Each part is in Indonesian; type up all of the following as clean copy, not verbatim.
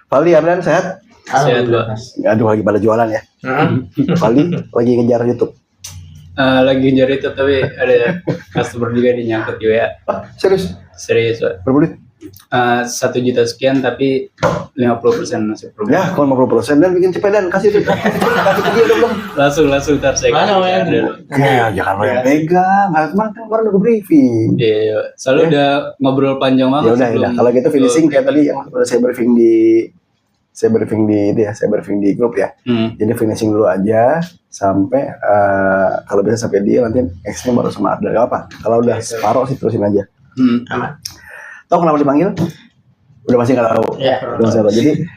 Valdi, Ardan sehat? Sehat, Pak. Aduh, lagi pada jualan ya. Valdi lagi ngejar YouTube. Lagi ngejar itu tapi ada customer juga dinyangkut di WA. Serius? Serius, Pak. Berapa duit? 1 juta sekian tapi 50% masih problem. Ya, kalau 50% dan bikin cepetan kasih itu. Kasih dia dong. Langsung ntar saya Mana yang dulu. Ya, jangan lo yang pegang. Kemarin udah briefing. Iya, soalnya udah ngobrol panjang Ya banget. udah. Kalau gitu finishing kayak tadi yang udah saya briefing di grup ya. Jadi finishing dulu aja sampai kalau bisa sampai dia nanti X-nya baru sama Arda. Gak apa. Kalau udah separuh sih terusin aja. Aman. Tahu kenapa dipanggil? Udah pasti nggak tahu. Ya, Udah pasti tahu. Jadi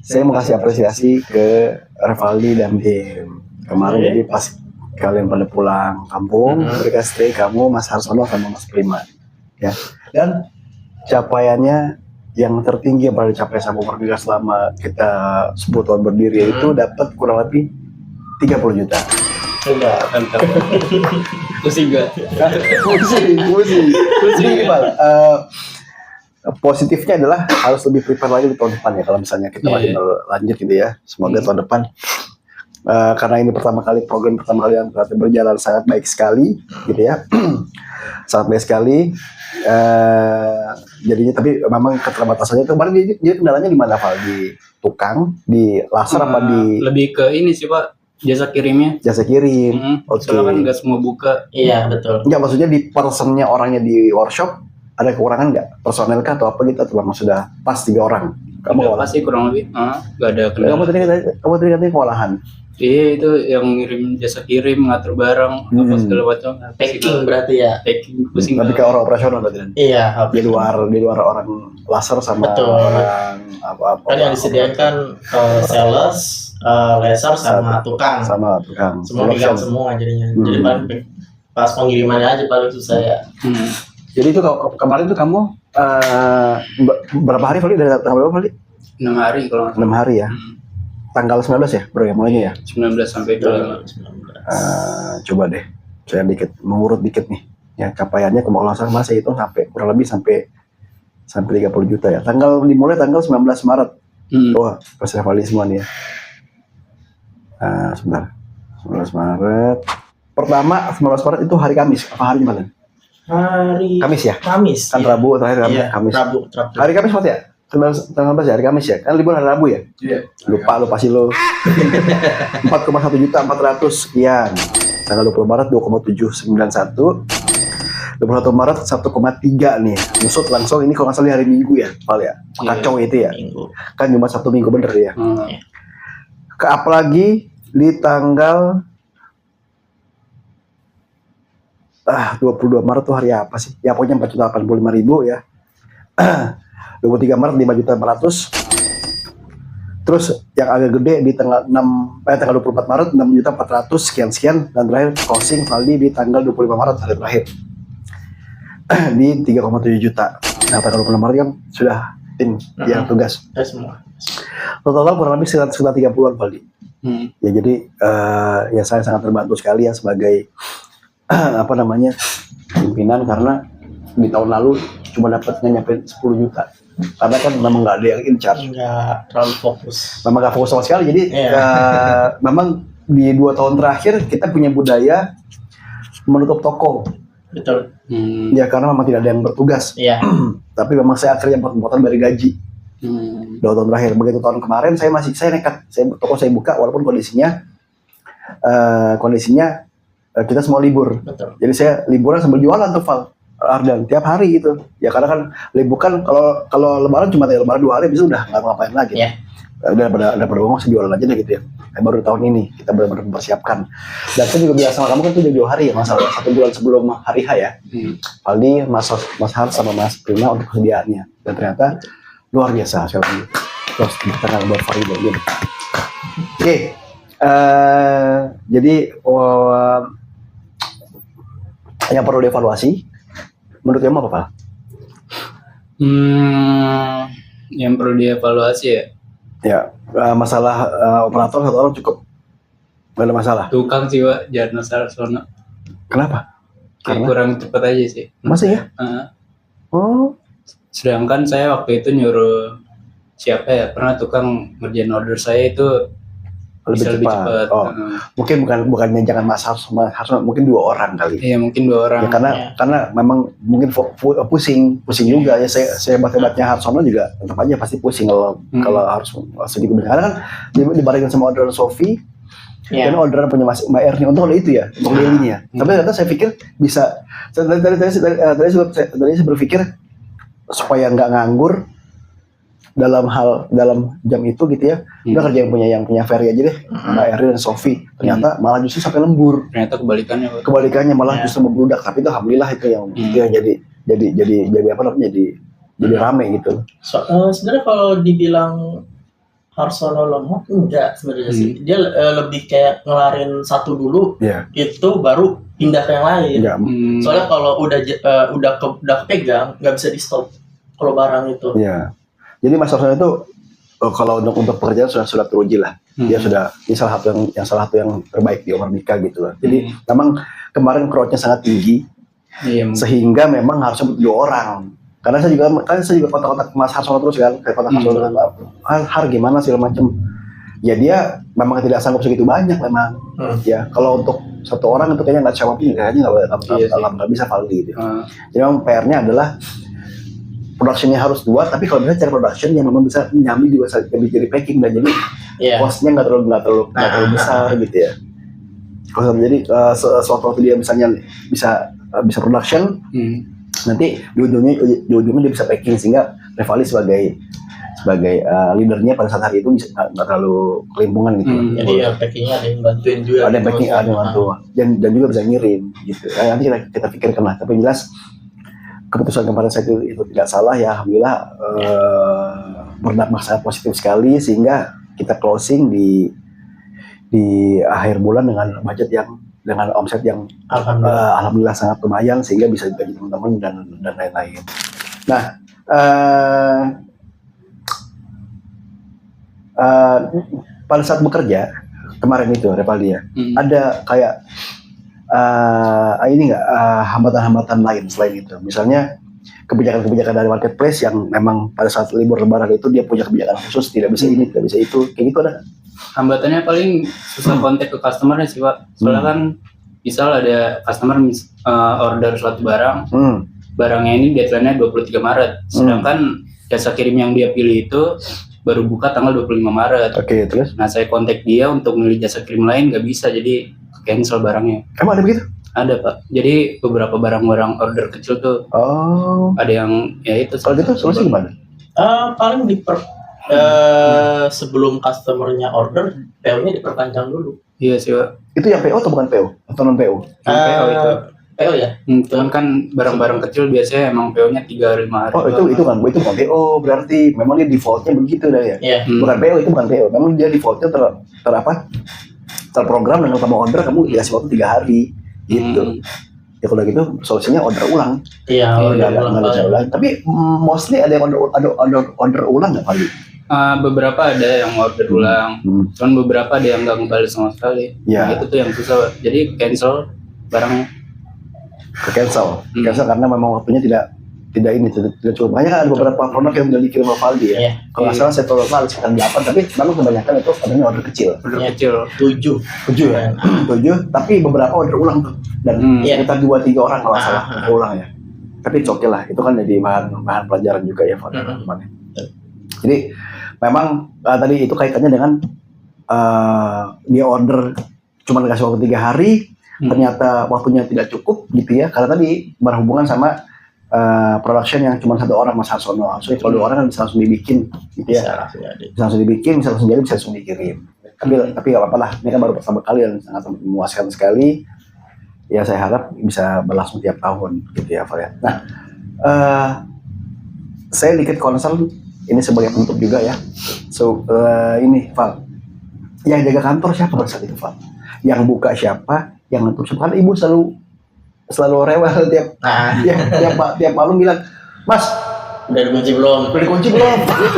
saya mau kasih apresiasi ke Revaldi dan tim. Kemarin jadi pas kalian pada pulang kampung, mereka stay kamu, Mas Harsono sama Mas Prima. Ya. Dan capaiannya yang tertinggi yang pernah dicapai sama Merdeka selama kita 10 tahun berdiri itu dapat kurang lebih 30 juta. Enggak. Mantap. Pusing gak? Pusing. Jadi positifnya adalah harus lebih prepare lagi di tahun depan ya, kalau misalnya kita masih lanjut gitu ya. Semoga tahun depan karena ini program pertama kali yang ternyata berjalan sangat baik sekali gitu ya. Sangat baik sekali. Jadinya tapi memang keterbatasannya itu kemarin jadi kendalanya di mana, Val? Di tukang, di laser apa di lebih ke ini sih, Pak, jasa kirimnya. Jasa kirim. Soalnya kan nggak semua buka. Iya, betul. Enggak, maksudnya di personnya orangnya di workshop ada kekurangan nggak? Personel kah atau apa gitu? Atau memang sudah pas 3 orang? Kamu pasti kurang lebih nggak ada kendala. Kamu tadi katanya kewalahan. Iya, itu yang ngirim jasa kirim, ngatur barang, apa segala macam. Packing berarti ya. Packing pusing. Tapi ke orang operasional berarti. Iya, Di luar orang laser sama betul. orang apa-apa. Kan yang disediakan sales, laser sama tukang. Sama tukang. Semua pegang semua jadinya. Jadi paling pas pengirimannya aja paling susah ya. Jadi itu kemarin tuh kamu berapa hari Valdi? Dari tanggal berapa Valdi? 6 hari kalau nggak salah. 6 hari ya. Tanggal 19 ya bro ya mulainya ya? 19 sampai 25. Coba deh saya mengurut dikit nih ya capaiannya kalau nggak salah saya itu kurang lebih sampai 30 juta ya. Dimulai tanggal 19 Maret. Wah, pas Valdi semua nih ya. Sebentar. 19 Maret. Pertama 19 Maret itu hari Kamis. Apa hari mana? Hari Kamis ya? Kamis. Kan iya. Rabu terakhir Iya, Kamis. Rabu. Hari Kamis Mas ya? Tanggal 19 ya, hari Kamis ya? Kan libur hari Rabu ya? Iya. Lupa sih lo. 4,1 juta 400 sekian. Tanggal 20 Maret 2,791. 21 Maret 1,3 nih. Nusut langsung ini kalau nggak salah hari Minggu ya, Val ya. Kacau itu ya. Minggu. Kan cuma 1 minggu bener ya. Iya. Apalagi di tanggal 22 Maret tuh hari apa sih? Ya pokoknya 4.085.000 ya. 23 Maret 5.400. Terus yang agak gede di tanggal 24 Maret 6.400 sekian dan terakhir closing Valdi di tanggal 25 Maret hari terakhir di 3,7 juta. Nah tanggal 26 Maret kan sudah tim yang tugas. Semua. Total kurang lebih sekitar 30-an Valdi. Ya jadi ya saya sangat terbantu sekali ya sebagai pimpinan karena di tahun lalu cuma dapatnya nyampe 10 juta karena kan memang nggak ada yang in charge, nggak terlalu fokus, memang nggak fokus sama sekali. Jadi memang di 2 tahun terakhir kita punya budaya menutup toko. Betul. Ya karena memang tidak ada yang bertugas. Iya. Tapi memang saya akhirnya potong dari gaji. 2 tahun terakhir. Begitu tahun kemarin saya nekat, toko saya buka walaupun kondisinya kita semua libur. Betul. Jadi saya liburan sambil jualan tuh Val, Ardan tiap hari gitu. Ya karena kan libur kan kalau lebaran cuma lebaran 2 hari bisa udah nggak ngapain lagi. Iya. Daripada ngomong saya jualan aja deh gitu ya. Baru tahun ini kita benar-benar mempersiapkan. Dan saya juga biasa sama kamu kan tuh jauh hari ya masalah 1 bulan sebelum hari H ya. Valdi, Mas Har sama Mas Prima untuk kesediaannya. Dan ternyata luar biasa sekali lagi. Terus kita nggak buat Valdi gitu. Oke. Jadi yang perlu dievaluasi menurut kamu apa Pak? Yang perlu dievaluasi ya? Ya masalah operator 1 orang cukup, nggak ada masalah. Tukang sih Pak, jangan masalah sono. Kenapa? Kayak kurang cepat aja sih. Masa ya? Oh. Sedangkan saya waktu itu nyuruh siapa ya pernah tukang ngerjain order saya itu bisa lebih cepat. Oh, mungkin bukannya jangan Mas Harsono, mungkin 2 orang kali. Iya mungkin 2 orang. Ya, karena memang mungkin pusing juga ya, saya hebatnya Harsono juga tetap aja pasti pusing kalau harus sedikit banyak. Karena kan dibarengin sama orderan Sofi dan orderan punya Mbak Erni untuk itu ya, untuk daily-nya. Tapi ternyata saya pikir bisa tadi saya berpikir supaya nggak nganggur dalam jam itu gitu ya, udah kerja yang punya Ferry aja deh, Mbak Erni dan Sofi. Ternyata malah justru sampai lembur. Ternyata kebalikannya Malah justru membludak. Tapi itu alhamdulillah itu yang jadi apa namanya, jadi rame gitu. Sebenarnya kalau dibilang Harsono lemot enggak sebenarnya sih. Dia lebih kayak ngelarin satu dulu, itu baru pindah ke yang lain. Soalnya kalau udah kepegang nggak bisa di stop kalau barang itu. Iya. Jadi Mas Harsono itu kalau untuk pekerjaan sudah teruji lah. Dia sudah ini salah satu yang terbaik di Omar Mika gitu lah. Jadi memang kemarin crowd-nya sangat tinggi. Sehingga memang harus butuh 2 orang. Karena saya juga kontak-kontak Mas Harsono terus kan, kayak kontak Harsono dengan Har gimana segala macam. Ya dia memang tidak sanggup segitu banyak memang. Ya kalau untuk 1 orang itu kayaknya nggak siapa pun kayaknya nggak bisa valid gitu. Jadi memang PR-nya adalah production-nya harus 2, tapi kalau misalnya cara production yang memang bisa nyambi juga jadi packing dan jadi cost-nya nggak terlalu besar gitu ya. Kalau jadi suatu waktu dia misalnya bisa production, nanti di ujungnya dia bisa packing sehingga Revali sebagai leadernya pada saat hari itu bisa nggak terlalu kelimpungan gitu. Jadi packingnya ada yang bantuin juga. Ada yang packing, ada yang bantu dan juga bisa ngirim gitu. Nanti kita pikirkan lah. Tapi jelas keputusan kemarin saya itu tidak salah ya, alhamdulillah berdampak sangat positif sekali sehingga kita closing di akhir bulan dengan budget dengan omset yang alhamdulillah sangat lumayan sehingga bisa digaji teman-teman dan lain-lain. Nah, pada saat bekerja kemarin itu Revali ya, ada kayak ini nggak hambatan-hambatan lain selain itu, misalnya kebijakan-kebijakan dari marketplace yang memang pada saat libur lebaran itu dia punya kebijakan khusus, tidak bisa ini, tidak bisa itu, kayak gitu ada? Hambatannya paling susah kontak ke customernya sih Pak, soalnya kan misal ada customer order suatu barang, barangnya ini deadline-nya 23 Maret, sedangkan jasa kirim yang dia pilih itu baru buka tanggal 25 Maret. Oke, terus? Nah saya kontak dia untuk milih jasa kirim lain, nggak bisa, jadi cancel barangnya. Emang ada begitu? Ada Pak, jadi beberapa barang-barang order kecil tuh ada yang ya itu. Kalau gitu solusi gimana? Paling sebelum customernya order, PO-nya diperpanjang dulu. Iya sih Pak. Itu yang PO atau bukan PO? Atau non PO? PO itu. PO ya? Cuman kan barang-barang kecil biasanya emang PO-nya 3-5 hari. Oh itu bukan PO berarti memang dia defaultnya begitu dah ya? Iya. Bukan PO, itu bukan PO. Memang dia defaultnya terprogram dengan kamu order kamu dikasih waktu 3 hari gitu. Ya kalau gitu solusinya order ulang. Iya. Order ulang. Tapi mostly ada yang order ulang nggak kali? Beberapa ada yang order ulang, cuman beberapa ada yang nggak ngebales sama sekali. Ya. Itu tuh yang susah. Jadi cancel barangnya. Cancel karena memang waktunya tidak cukup. Makanya ada beberapa produk yang sudah dikirim ke Valdi ya. Iya. Kalau nggak salah saya tahu sekitar 8, tapi memang kebanyakan itu adanya order kecil. Order kecil. 7 ya. 7, tapi beberapa order ulang tuh. Dan sekitar 2-3 orang kalau nggak salah order ulang ya. Tapi oke lah, itu kan jadi bahan pelajaran juga ya Valdi. Jadi memang tadi itu kaitannya dengan dia order cuma dikasih waktu 3 hari, ternyata waktunya tidak cukup gitu ya, karena tadi berhubungan sama production yang cuma 1 orang Mas Harsono. Maksudnya kalau 2 orang kan bisa langsung dibikin gitu ya. Bisa langsung dibikin, bisa langsung jadi, bisa langsung dikirim. Tapi nggak apa-apa lah, ini kan baru pertama kali dan sangat memuaskan sekali. Ya saya harap bisa berlangsung tiap tahun gitu ya Val ya. Nah, saya dikit concern ini sebagai penutup juga ya. So ini Val, yang jaga kantor siapa pada saat itu Val? Yang buka siapa? Yang nutup siapa? Karena ibu selalu rewel tiap malam bilang, Mas udah dikunci belum?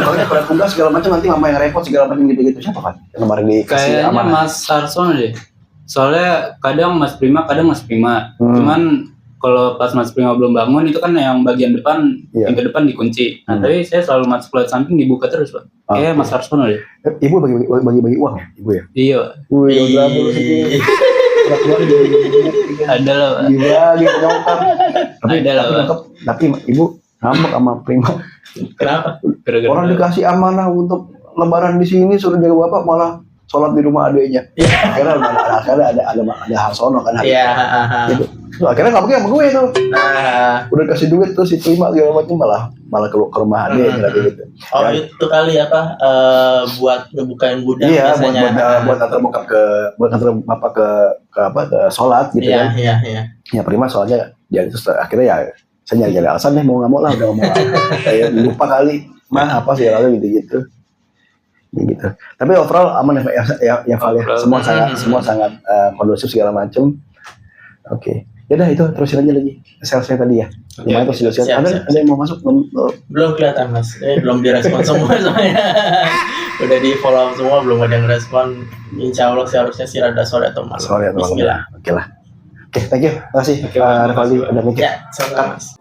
Soalnya pada tugas segala macam, nanti mama yang repot segala macam gitu. Siapa Val? Yang kemarin dikasih kayaknya amanah? Mas Harsono deh. Soalnya kadang Mas Prima, Cuman kalau pas Mas Prima belum bangun itu kan yang bagian depan, pintu depan dikunci. Nah, tapi saya selalu masuk lewat samping dibuka terus, Pak. Kayak Mas Harsono deh. Ibu bagi uang ya, ibu ya? Iya. Wih, ada lah, Pak. Dibagi nyokap. Ada lah, Pak. Tapi ibu ngambek sama Prima. Kenapa? Gara-gara Orang dikasih amanah untuk lebaran di sini suruh jaga bapak malah sholat di rumah adiknya. Akhirnya ada Harsono kan. Iya. Gitu. Tuh, akhirnya nggak pakai sama gue tuh. Nah, Udah kasih duit tuh si Prima segala macam malah ke rumah adiknya gitu. oh itu kali apa buat ngebukain gudang Iya, biasanya. buat antar bokap buat antar bapak ke sholat gitu Iya, kan. iya. Ya Prima soalnya ya terus akhirnya ya saya nyari alasan deh mau nggak mau lah udah ngomong kayak lupa kali apa sih lalu gitu gitu. Tapi overall aman ya Val ya. Semua sangat kondusif segala macam. Oke. Ya udah itu terusin aja lagi salesnya tadi ya. Gimana tuh solusi? Ada yang mau masuk belum kelihatan Mas. Belum direspon semua soalnya. Udah di follow semua belum ada yang respon. Insya Allah seharusnya sih rada sore atau malam. Bismillah. Oke lah. Oke, thank you. Terima kasih Pak Revaldi udah mikir. Ya, sama Mas.